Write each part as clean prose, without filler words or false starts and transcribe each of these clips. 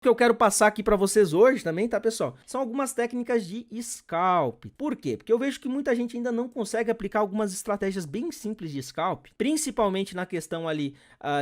O que eu quero passar aqui para vocês hoje também, tá, pessoal? São algumas técnicas de scalp. Por quê? Porque eu vejo que muita gente ainda não consegue aplicar algumas estratégias bem simples de scalp, principalmente na questão ali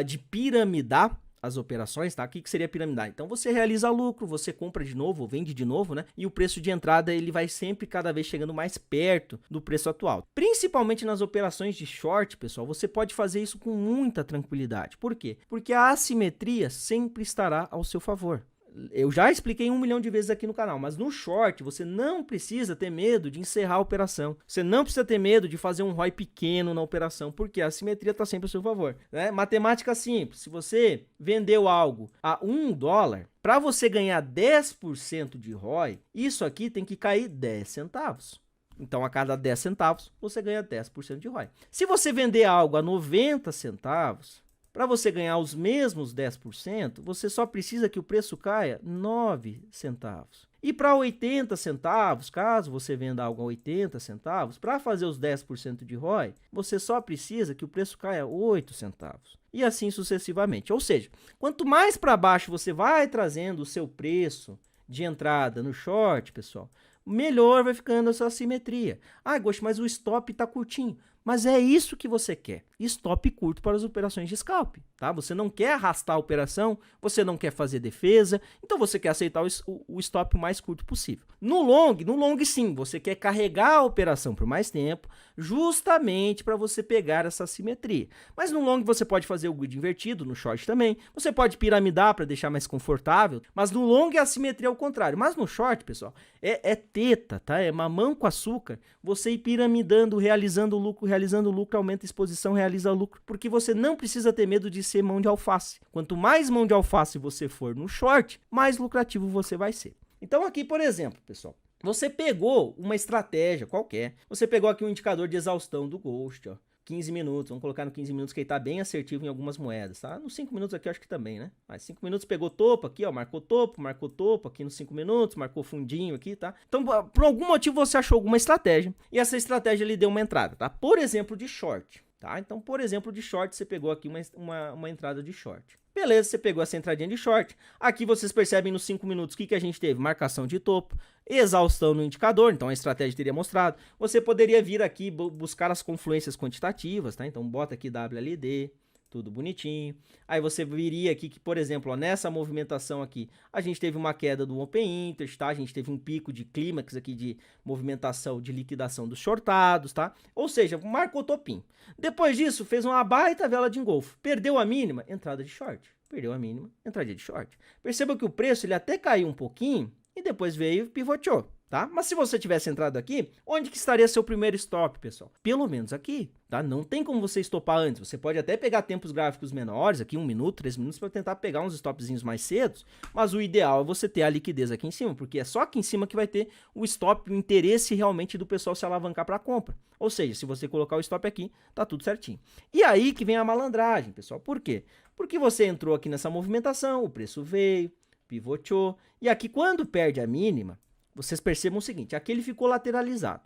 de piramidar as operações, tá? O que seria piramidar? Então você realiza lucro, você compra de novo, vende de novo, né? E o preço de entrada ele vai sempre cada vez chegando mais perto do preço atual. Principalmente nas operações de short, pessoal, você pode fazer isso com muita tranquilidade. Por quê? Porque a assimetria sempre estará ao seu favor. Eu já expliquei 1 milhão de vezes aqui no canal, mas no short você não precisa ter medo de encerrar a operação. Você não precisa ter medo de fazer um ROI pequeno na operação, porque a assimetria está sempre a seu favor, né? Matemática simples, se você vendeu algo a $1, para você ganhar 10% de ROI, isso aqui tem que cair 10 centavos. Então, a cada 10 centavos, você ganha 10% de ROI. Se você vender algo a 90 centavos... Para você ganhar os mesmos 10%, você só precisa que o preço caia 9 centavos. E para 80 centavos, caso você venda algo a 80 centavos, para fazer os 10% de ROI, você só precisa que o preço caia 8 centavos. E assim sucessivamente. Ou seja, quanto mais para baixo você vai trazendo o seu preço de entrada no short, pessoal, melhor vai ficando essa assimetria. Ah, Gosto, mas o stop está curtinho. Mas é isso que você quer, stop curto para as operações de scalp, tá? Você não quer arrastar a operação, você não quer fazer defesa, então você quer aceitar o stop o mais curto possível. No long sim, você quer carregar a operação por mais tempo, justamente para você pegar essa assimetria. Mas no long você pode fazer o grid invertido, no short também, você pode piramidar para deixar mais confortável, mas no long a assimetria é o contrário. Mas no short, pessoal, é teta, tá? É mamão com açúcar, você ir piramidando, realizando lucro, aumenta a exposição, realiza lucro, porque você não precisa ter medo de ser mão de alface. Quanto mais mão de alface você for no short, mais lucrativo você vai ser. Então aqui, por exemplo, pessoal, você pegou uma estratégia qualquer, você pegou aqui um indicador de exaustão do Ghost, ó, 15 minutos, vamos colocar no 15 minutos que ele tá bem assertivo em algumas moedas, tá? Nos 5 minutos aqui eu acho que também, né? Mas 5 minutos pegou topo aqui, ó, marcou topo aqui nos 5 minutos, marcou fundinho aqui, tá? Então, por algum motivo você achou alguma estratégia e essa estratégia lhe deu uma entrada, tá? Por exemplo, de short, tá? Então, por exemplo, de short, você pegou aqui uma entrada de short. Beleza, você pegou essa entradinha de short. Aqui vocês percebem nos 5 minutos o que a gente teve? Marcação de topo, exaustão no indicador, então a estratégia teria mostrado. Você poderia vir aqui buscar as confluências quantitativas, tá? Então bota aqui WLD, tudo bonitinho. Aí você viria aqui que, por exemplo, ó, nessa movimentação aqui, a gente teve uma queda do Open Interest, tá? A gente teve um pico de clímax aqui de movimentação, de liquidação dos shortados, tá? Ou seja, marcou topinho. Depois disso, fez uma baita vela de engolfo. Perdeu a mínima, entrada de short. Perdeu a mínima, entrada de short. Perceba que o preço ele até caiu um pouquinho e depois veio e pivoteou. Tá? Mas se você tivesse entrado aqui, onde que estaria seu primeiro stop, pessoal? Pelo menos aqui, tá? Não tem como você stopar antes. Você pode até pegar tempos gráficos menores, aqui 1 minuto, 3 minutos, para tentar pegar uns stopzinhos mais cedos, mas o ideal é você ter a liquidez aqui em cima, porque é só aqui em cima que vai ter o stop, o interesse realmente do pessoal se alavancar para a compra. Ou seja, se você colocar o stop aqui, tá tudo certinho. E aí que vem a malandragem, pessoal. Por quê? Porque você entrou aqui nessa movimentação, o preço veio, pivoteou, e aqui quando perde a mínima, vocês percebam o seguinte, aqui ele ficou lateralizado.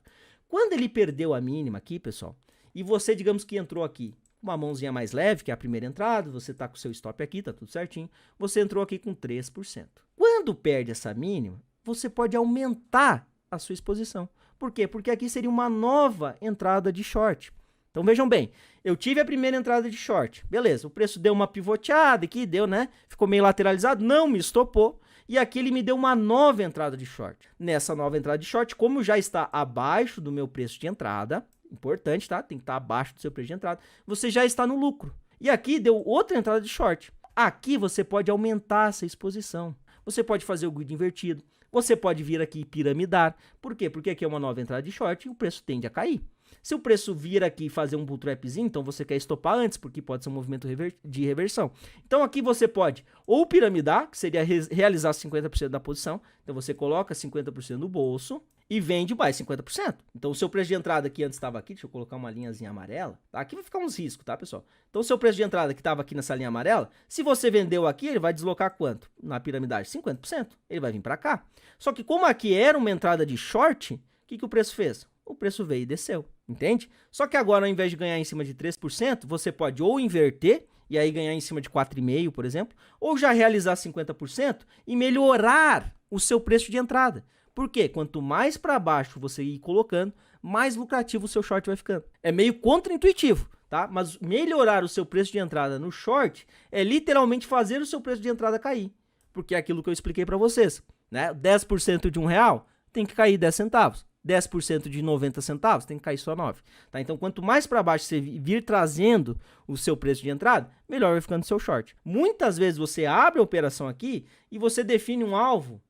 Quando ele perdeu a mínima aqui, pessoal, e você, digamos que entrou aqui com uma mãozinha mais leve, que é a primeira entrada, você tá com o seu stop aqui, tá tudo certinho, você entrou aqui com 3%. Quando perde essa mínima, você pode aumentar a sua exposição. Por quê? Porque aqui seria uma nova entrada de short. Então vejam bem, eu tive a primeira entrada de short, beleza, o preço deu uma pivoteada aqui, deu, né? Ficou meio lateralizado, não me estopou. E aqui ele me deu uma nova entrada de short. Nessa nova entrada de short, como já está abaixo do meu preço de entrada, importante, tá? Tem que estar abaixo do seu preço de entrada, você já está no lucro. E aqui deu outra entrada de short. Aqui você pode aumentar essa exposição. Você pode fazer o grid invertido. Você pode vir aqui e piramidar. Por quê? Porque aqui é uma nova entrada de short e o preço tende a cair. Se o preço vir aqui e fazer um bull trapzinho, então você quer estopar antes, porque pode ser um movimento de reversão. Então aqui você pode ou piramidar, que seria realizar 50% da posição. Então você coloca 50% no bolso e vende mais 50%. Então o seu preço de entrada aqui antes estava aqui, deixa eu colocar uma linhazinha amarela. Tá? Aqui vai ficar uns riscos, tá, pessoal? Então o seu preço de entrada que estava aqui nessa linha amarela, se você vendeu aqui, ele vai deslocar quanto? Na piramidagem, 50%. Ele vai vir para cá. Só que como aqui era uma entrada de short, o que o preço fez? O preço veio e desceu, entende? Só que agora, ao invés de ganhar em cima de 3%, você pode ou inverter e aí ganhar em cima de 4,5, por exemplo, ou já realizar 50% e melhorar o seu preço de entrada. Por quê? Quanto mais para baixo você ir colocando, mais lucrativo o seu short vai ficando. É meio contraintuitivo, tá? Mas melhorar o seu preço de entrada no short é literalmente fazer o seu preço de entrada cair. Porque é aquilo que eu expliquei para vocês, né? 10% de R$1 tem que cair 10 centavos. 10% de 90 centavos tem que cair só 9. Tá? Então, quanto mais para baixo você vir trazendo o seu preço de entrada, melhor vai ficando o seu short. Muitas vezes você abre a operação aqui e você define um alvo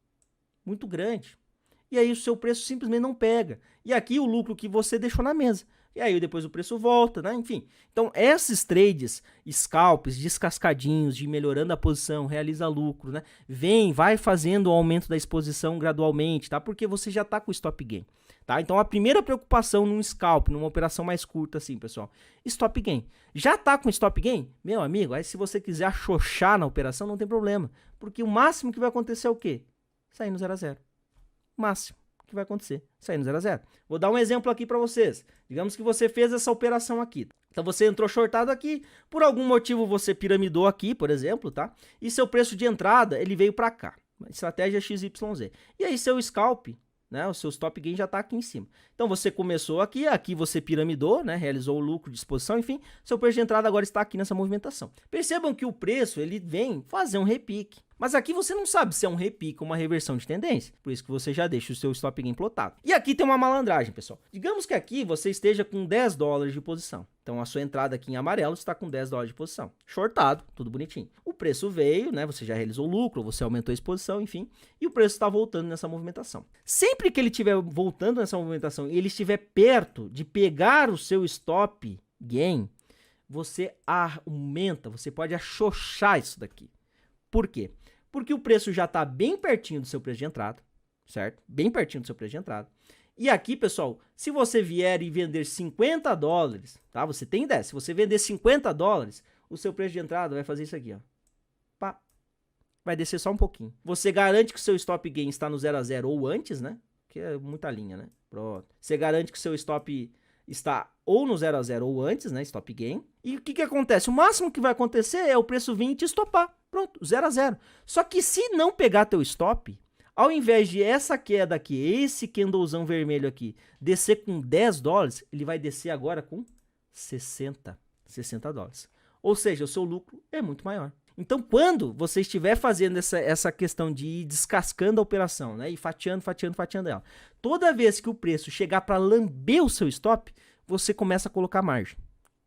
muito grande. E aí o seu preço simplesmente não pega. E aqui o lucro que você deixou na mesa. E aí depois o preço volta, né? Enfim. Então, esses trades, scalps, descascadinhos, de melhorando a posição, realiza lucro, né? Vai fazendo o aumento da exposição gradualmente, tá? Porque você já tá com o stop gain, tá? Então, a primeira preocupação num scalp, numa operação mais curta assim, pessoal, stop gain. Já tá com stop gain? Meu amigo, aí se você quiser achochar na operação, não tem problema. Porque o máximo que vai acontecer é o quê? Sair no 0 a 0. Máximo que vai acontecer, sair no 0 a 0. Vou dar um exemplo aqui para vocês. Digamos que você fez essa operação aqui. Então você entrou shortado aqui, por algum motivo você piramidou aqui, por exemplo, tá? E seu preço de entrada, ele veio para cá. Estratégia XYZ. E aí seu scalp, né, o seu stop gain já está aqui em cima. Então você começou aqui, aqui você piramidou, né, realizou o lucro de exposição, enfim, seu preço de entrada agora está aqui nessa movimentação. Percebam que o preço, ele vem fazer um repique. Mas aqui você não sabe se é um repique ou uma reversão de tendência. Por isso que você já deixa o seu stop gain plotado. E aqui tem uma malandragem, pessoal. Digamos que aqui você esteja com $10 de posição. Então a sua entrada aqui em amarelo está com $10 de posição. Shortado, tudo bonitinho. O preço veio, né? Você já realizou o lucro, você aumentou a exposição, enfim. E o preço está voltando nessa movimentação. Sempre que ele estiver voltando nessa movimentação e ele estiver perto de pegar o seu stop gain, você aumenta, você pode achochar isso daqui. Por quê? Porque o preço já está bem pertinho do seu preço de entrada, certo? Bem pertinho do seu preço de entrada. E aqui, pessoal, se você vier e vender $50, tá? Você tem 10. Se você vender $50, o seu preço de entrada vai fazer isso aqui, ó. Pá. Vai descer só um pouquinho. Você garante que o seu stop gain está no 0 a 0 ou antes, né? Que é muita linha, né? Pronto. Você garante que o seu stop está ou no 0 a 0 ou antes, né? Stop gain. E o que acontece? O máximo que vai acontecer é o preço vir e te estopar. Pronto, 0 a 0. Só que se não pegar teu stop, ao invés de essa queda aqui, esse candlezão vermelho aqui, descer com $10, ele vai descer agora com 60 dólares. Ou seja, o seu lucro é muito maior. Então, quando você estiver fazendo essa questão de ir descascando a operação, né, e fatiando ela, toda vez que o preço chegar para lamber o seu stop, você começa a colocar margem.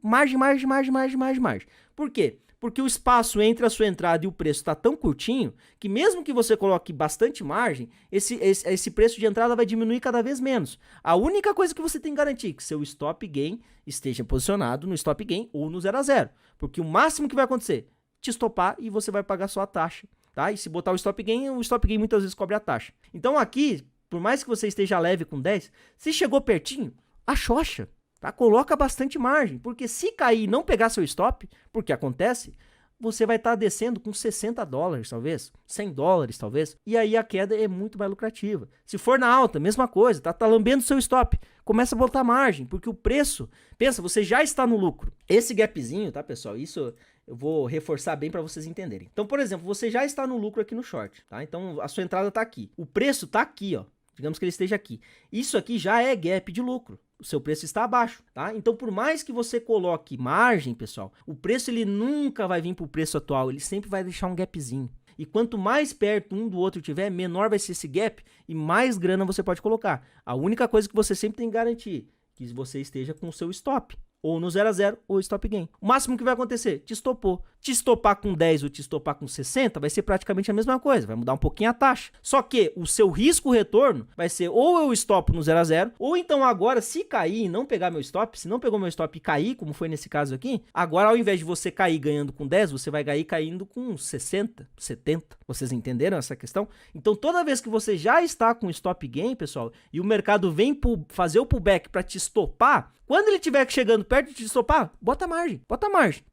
Margem. Por quê? Porque o espaço entre a sua entrada e o preço está tão curtinho que mesmo que você coloque bastante margem, esse preço de entrada vai diminuir cada vez menos. A única coisa que você tem que garantir é que seu stop gain esteja posicionado no stop gain ou no 0 a 0. Porque o máximo que vai acontecer, te estopar e você vai pagar só a taxa. Tá? E se botar o stop gain muitas vezes cobre a taxa. Então aqui, por mais que você esteja leve com 10, se chegou pertinho, achocha. Tá? Coloca bastante margem, porque se cair e não pegar seu stop, porque acontece, você vai estar descendo com $60 talvez, $100 talvez, e aí a queda é muito mais lucrativa. Se for na alta, mesma coisa, tá lambendo seu stop, começa a botar margem, porque o preço, pensa, você já está no lucro. Esse gapzinho, tá pessoal, isso eu vou reforçar bem para vocês entenderem. Então, por exemplo, você já está no lucro aqui no short, tá? Então a sua entrada tá aqui, o preço tá aqui, ó. Digamos que ele esteja aqui. Isso aqui já é gap de lucro. O seu preço está abaixo, tá? Então, por mais que você coloque margem, pessoal, o preço ele nunca vai vir para o preço atual. Ele sempre vai deixar um gapzinho. E quanto mais perto um do outro tiver, menor vai ser esse gap e mais grana você pode colocar. A única coisa que você sempre tem que garantir é que você esteja com o seu stop. Ou no 0 a 0 ou stop gain. O máximo que vai acontecer, te estopou. Te estopar com 10 ou te estopar com 60 vai ser praticamente a mesma coisa, vai mudar um pouquinho a taxa. Só que o seu risco-retorno vai ser ou eu estopo no 0 a 0, ou então agora se cair e não pegar meu stop, se não pegou meu stop e cair, como foi nesse caso aqui, agora ao invés de você cair ganhando com 10, você vai cair caindo com 60, 70. Vocês entenderam essa questão? Então toda vez que você já está com stop gain, pessoal, e o mercado vem fazer o pullback para te estopar, quando ele estiver chegando perto de te estopar, bota margem.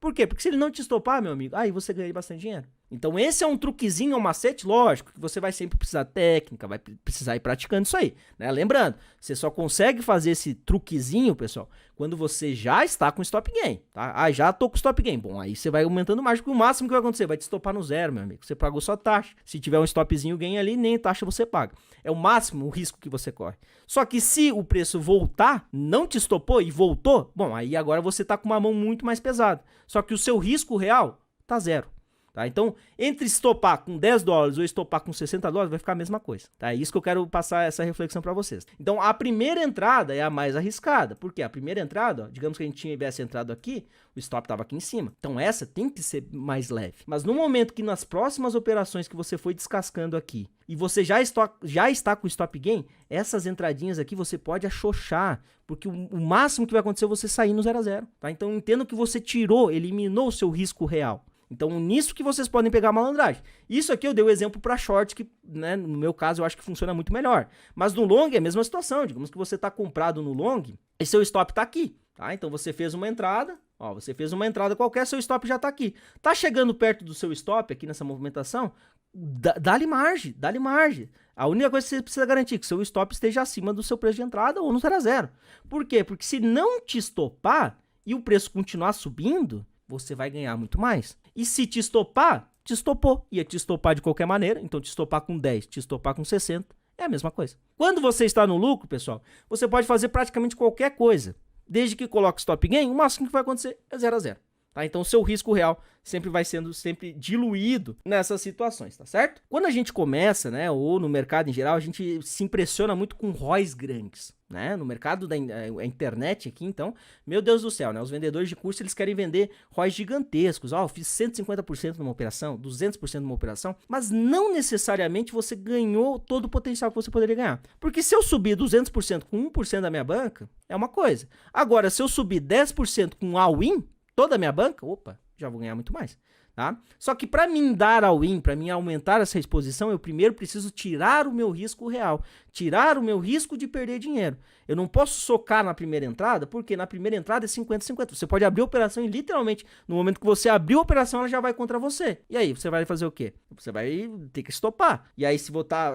Por quê? Porque se ele não te estopar, meu amigo, aí você ganha bastante dinheiro. Então esse é um truquezinho, um macete, lógico, que você vai sempre precisar de técnica, vai precisar ir praticando isso aí, né? Lembrando, você só consegue fazer esse truquezinho, pessoal, quando você já está com stop gain, tá? Ah, já tô com stop gain. Bom, aí você vai aumentando mais, porque o máximo que vai acontecer vai te stopar no zero, meu amigo. Você pagou só taxa. Se tiver um stopzinho gain ali, nem taxa você paga. É o máximo o risco que você corre. Só que se o preço voltar, não te stopou e voltou, bom, aí agora você tá com uma mão muito mais pesada. Só que o seu risco real tá zero. Tá? Então, entre estopar com 10 dólares ou estopar com 60 dólares, vai ficar a mesma coisa. Tá? É isso que eu quero passar essa reflexão para vocês. Então, a primeira entrada é a mais arriscada. Por quê? A primeira entrada, ó, digamos que a gente tivesse entrado aqui, o stop estava aqui em cima. Então, essa tem que ser mais leve. Mas no momento que nas próximas operações que você foi descascando aqui, e você já está com o stop gain, essas entradinhas aqui você pode achochar, porque o máximo que vai acontecer é você sair no 0 a 0. Tá? Então, entenda que você eliminou o seu risco real. Então, nisso que vocês podem pegar a malandragem. Isso aqui eu dei o exemplo para short, que, né, no meu caso eu acho que funciona muito melhor. Mas no long é a mesma situação. Digamos que você está comprado no long e seu stop está aqui. Tá? Então, você fez uma entrada, ó, você fez uma entrada qualquer, seu stop já está aqui. Tá chegando perto do seu stop aqui nessa movimentação, dá-lhe margem, dá-lhe margem. A única coisa que você precisa garantir é que seu stop esteja acima do seu preço de entrada ou no 0 a 0. Por quê? Porque se não te estopar e o preço continuar subindo, você vai ganhar muito mais. E se te estopar, te estopou. Ia te estopar de qualquer maneira, então te estopar com 10, te estopar com 60, é a mesma coisa. Quando você está no lucro, pessoal, você pode fazer praticamente qualquer coisa. Desde que coloque stop gain, o máximo que vai acontecer é 0 a 0. Tá? Então, o seu risco real sempre vai sendo diluído nessas situações, tá certo? Quando a gente começa, né, ou no mercado em geral, a gente se impressiona muito com ROIs grandes, né? No mercado da internet aqui, então, meu Deus do céu, né? Os vendedores de curso, eles querem vender ROIs gigantescos. Ó, eu fiz 150% numa operação, 200% numa operação, mas não necessariamente você ganhou todo o potencial que você poderia ganhar. Porque se eu subir 200% com 1% da minha banca, é uma coisa. Agora, se eu subir 10% com all-in, toda a minha banca, opa, já vou ganhar muito mais, tá? Só que para mim dar all-in, para mim aumentar essa exposição, eu primeiro preciso tirar o meu risco real, tirar o meu risco de perder dinheiro. Eu não posso socar na primeira entrada, porque na primeira entrada é 50-50. Você pode abrir a operação e literalmente, no momento que você abriu a operação, ela já vai contra você. E aí, você vai fazer o quê? Você vai ter que estopar. E aí, se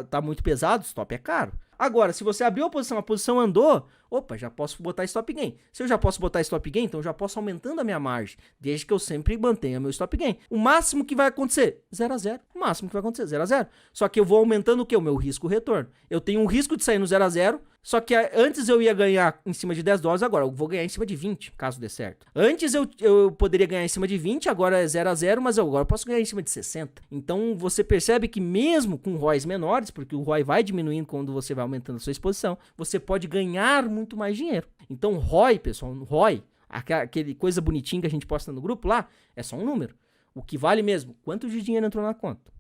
tá muito pesado, stop é caro. Agora, se você abriu a posição andou, opa, já posso botar stop gain. Se eu já posso botar stop gain, então eu já posso aumentando a minha margem, desde que eu sempre mantenha meu stop gain. O máximo que vai acontecer, 0 a 0. O máximo que vai acontecer, 0 a 0. Só que eu vou aumentando o quê? O meu risco-retorno. Eu tenho um risco de sair no 0 a 0, só que antes eu ia ganhar em cima de 10 dólares, agora eu vou ganhar em cima de 20, caso dê certo. Antes eu poderia ganhar em cima de 20, agora é 0 a 0, mas agora eu posso ganhar em cima de 60. Então você percebe que mesmo com ROIs menores, porque o ROI vai diminuindo quando você vai aumentando a sua exposição, você pode ganhar muito mais dinheiro. Então ROI, pessoal, ROI, aquele coisa bonitinha que a gente posta no grupo lá, é só um número. O que vale mesmo, quanto de dinheiro entrou na conta?